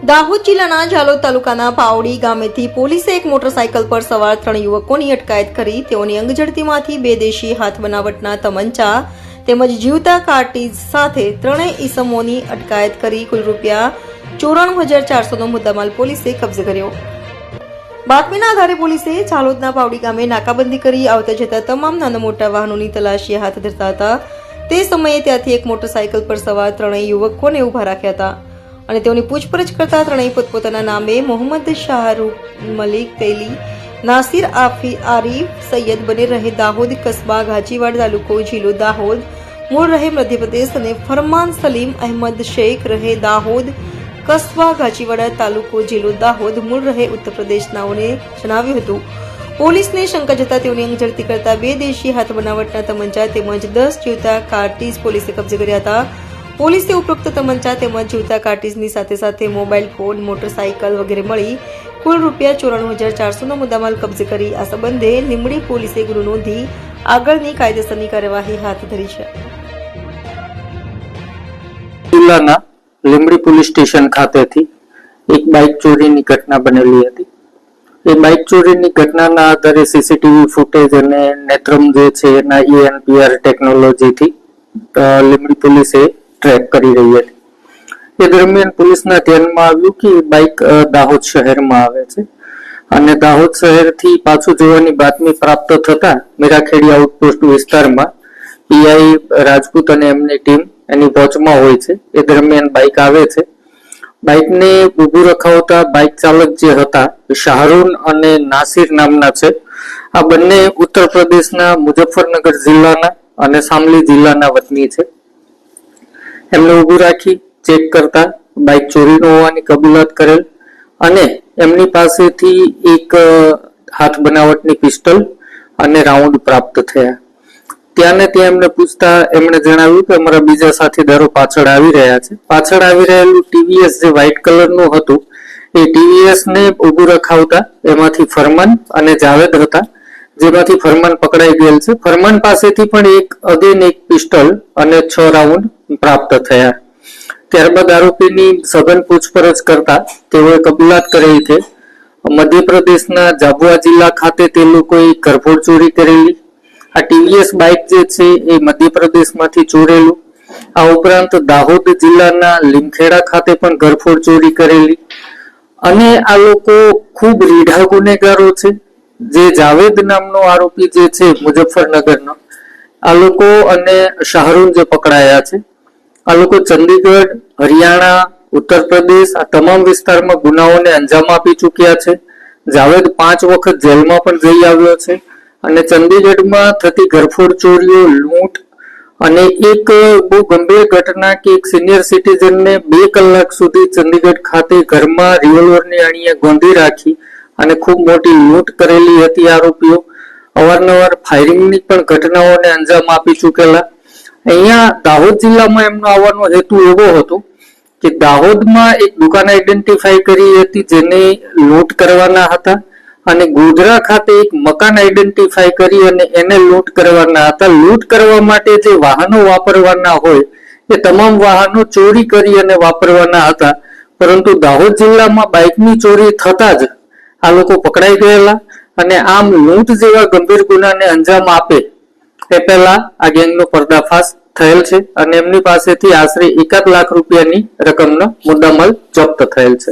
દાહોદ જિલ્લાના ઝાલોદ તાલુકાના પાવડી ગામેથી પોલીસે એક મોટરસાયકલ પર સવાર 3 યુવકોની અટકાયત કરી તેઓની અંગઝડતીમાંથી 2 દેશી હાથ બનાવટના તમંચા તેમજ જીવતા કાર્ટીજ સાથે 3 ઈસમોની અટકાયત કરી કુલ રૂપિયા 94,400નો મુદ્દામાલ પોલીસે કબજે કર્યો। બાતમીના આધારે પોલીસે ઝાલોદના પાવડી ગામે નાકાબંધી કરી આવતા જતા તમામ નાના મોટા વાહનોની તલાશી હાથ ધરતા હતા। તે સમયે ત્યાંથી એક મોટરસાયકલ પર સવાર 3 યુવકોને ઉભા રાખ્યા હતા અને તેઓની પૂછપરછ કરતા 3 પોતપોતાના નામે મોહમ્મદ શાહરૂખ મલિક તેલી, નાસિર આરીફ સૈયદ બને રહે દાહોદ, કસ્બા ગાજીવાડ, તાલુકો જિલ્લો દાહોદ, મૂળ રહે મધ્યપ્રદેશ અને ફરમાન સલીમ અહેમદ શેખ રહે દાહોદ, કસ્બા ગાજીવાડ, તાલુકો જિલ્લો દાહોદ, મૂળ રહે ઉત્તર પ્રદેશનાઓને જણાવ્યું હતું। પોલીસને શંકા જતા તેઓની અંગઝડતી કરતા 2 દેશી હાથ બનાવટના તમંચા તેમજ 10 જીવતા કાર્ટીજ પોલીસે કબજે કર્યા હતા। પોલીસે ઉપરોક્ત તમંચા તેમજ જીવતા કાર્ટીજની સાથે સાથે મોબાઈલ ફોન, મોટરસાયકલ વગેરે મળી કુલ રૂપિયા 94,400નો મુદ્દામાલ કબજે કરી આ સંબંધે લીંબડી પોલીસે ગુનો નોંધી આગળની કાયદેસરની કાર્યવાહી હાથ ધરી છે। જિલ્લાના લીંબડી પોલીસ સ્ટેશન ખાતેથી એક બાઇક ચોરીની ઘટના બનેલી હતી। એ બાઇક ચોરીની ઘટનાના આધારે સીસીટીવી ફૂટેજ અને નેત્રમ જે છે એના ENPR ટેકનોલોજીથી લીંબડી પોલીસે ટ્રેક કરી રહી હતી। એ દરમિયાન પોલીસના ધ્યાનમાં આવ્યું કે બાઇક દાહોદ શહેરમાં આવે છે અને દાહોદ શહેરથી પાછું જોવાની બાતમી પ્રાપ્ત થતા મીરાખેડી આઉટપોસ્ટ વિસ્તારમાં પીઆઈ રાજપૂત અને એમની ટીમ એની વોચમાં હોય છે। એ દરમિયાન બાઇક આવે છે। બાઇકને ઊભું રખાવતા બાઇક ચાલક જે હતા શાહરૂન અને નાસિર નામના છે। આ બંને ઉત્તર પ્રદેશના મુઝફ્ફરનગર જિલ્લાના અને શામલી જિલ્લાના વતની છે। એમને ઊભું રાખી ચેક કરતા બાઇક ચોરીનો હોવાની કબૂલાત કરેલ અને એમની પાસેથી એક હાથ બનાવટની પિસ્ટલ અને રાઉન્ડ પ્રાપ્ત થયા। ત્યાં એમને પૂછતા એમણે જણાવ્યું કે અમારા બીજા સાથીદારો પાછળ આવી રહ્યા છે। પાછળ આવી રહેલું ટીવીએસ જે વ્હાઇટ કલરનું હતું એ ટીવીએસ ને ઊભું રખાવતા એમાંથી ફરમાન અને જાવેદ હતા, જેમાંથી ફરમાન પકડાઈ ગયેલ છે। ફરમાન પાસેથી પણ એક પિસ્ટલ અને 6 રાઉન્ડ પ્રાપ્ત થયા। ત્યારબાદ આરોપીની સઘન પૂછપરછ કરતા તેઓએ કબૂલાત કરેલી કે મધ્યપ્રદેશના ઝાબુઆ જિલ્લા ખાતે તે લોકોએ ઘરફોડ ચોરી કરેલી। આ ટીવીએસ બાઇક જે છે એ મધ્યપ્રદેશમાંથી ચોરેલું। આ ઉપરાંત દાહોદ જિલ્લાના લીમખેડા ખાતે પણ ઘરફોડ ચોરી કરેલી અને આ લોકો ખૂબ રીઢા ગુનેગારો છે। જે જાવેદ નામનો આરોપી જે છે મુઝફ્ફરનગરનો, આ લોકો અને શાહરૂન જે પકડાયા છે આ લોકો ચંદીગઢ, હરિયાણા, ઉત્તર પ્રદેશ આ તમામ વિસ્તારમાં ગુનાઓને અંજામ આપી ચૂક્યા છે। જાવેદ 5 વખત જેલમાં પણ જઈ આવ્યો છે અને ચંદીગઢમાં થતી ઘરફોડ ચોરીઓ, લૂંટ અને એક બહુ ગંભીર ઘટના કે એક સિનિયર સિટીઝનને 2 કલાક સુધી ચંદીગઢ ખાતે ઘરમાં રિવોલ્વરની અણીએ ગોંધી રાખી અને ખૂબ મોટી લૂંટ કરેલી હતી। આરોપીઓ અવારનવાર ફાયરિંગની પણ ઘટનાઓને અંજામ આપી ચૂકેલા। અહીંયા દાહોદ જિલ્લામાં એમનો આવવાનો હેતુ એવો હતો કે દાહોદમાં એક દુકાન આઈડેન્ટિફાઈ કરી હતી જેને લૂંટ કરવાના હતા અને ગોધરા ખાતે એક મકાન આઈડેન્ટિફાઈ કરી અને એને લૂંટ કરવાના હતા। લૂંટ કરવા માટે જે વાહનો વાપરવાના હોય એ તમામ વાહનો ચોરી કરી અને વાપરવાના હતા, પરંતુ દાહોદ જિલ્લામાં બાઇકની ચોરી થતા જ આ લોકો પકડાઈ ગયેલા અને આમ લૂંટ જેવા ગંભીર ગુનાને અંજામ આપે એ પહેલા આ ગેંગનો પર્દાફાશ થયેલ છે અને એમની પાસેથી આશરે 1 લાખ રૂપિયાની રકમનો મુદ્દામાલ જપ્ત થયેલ છે।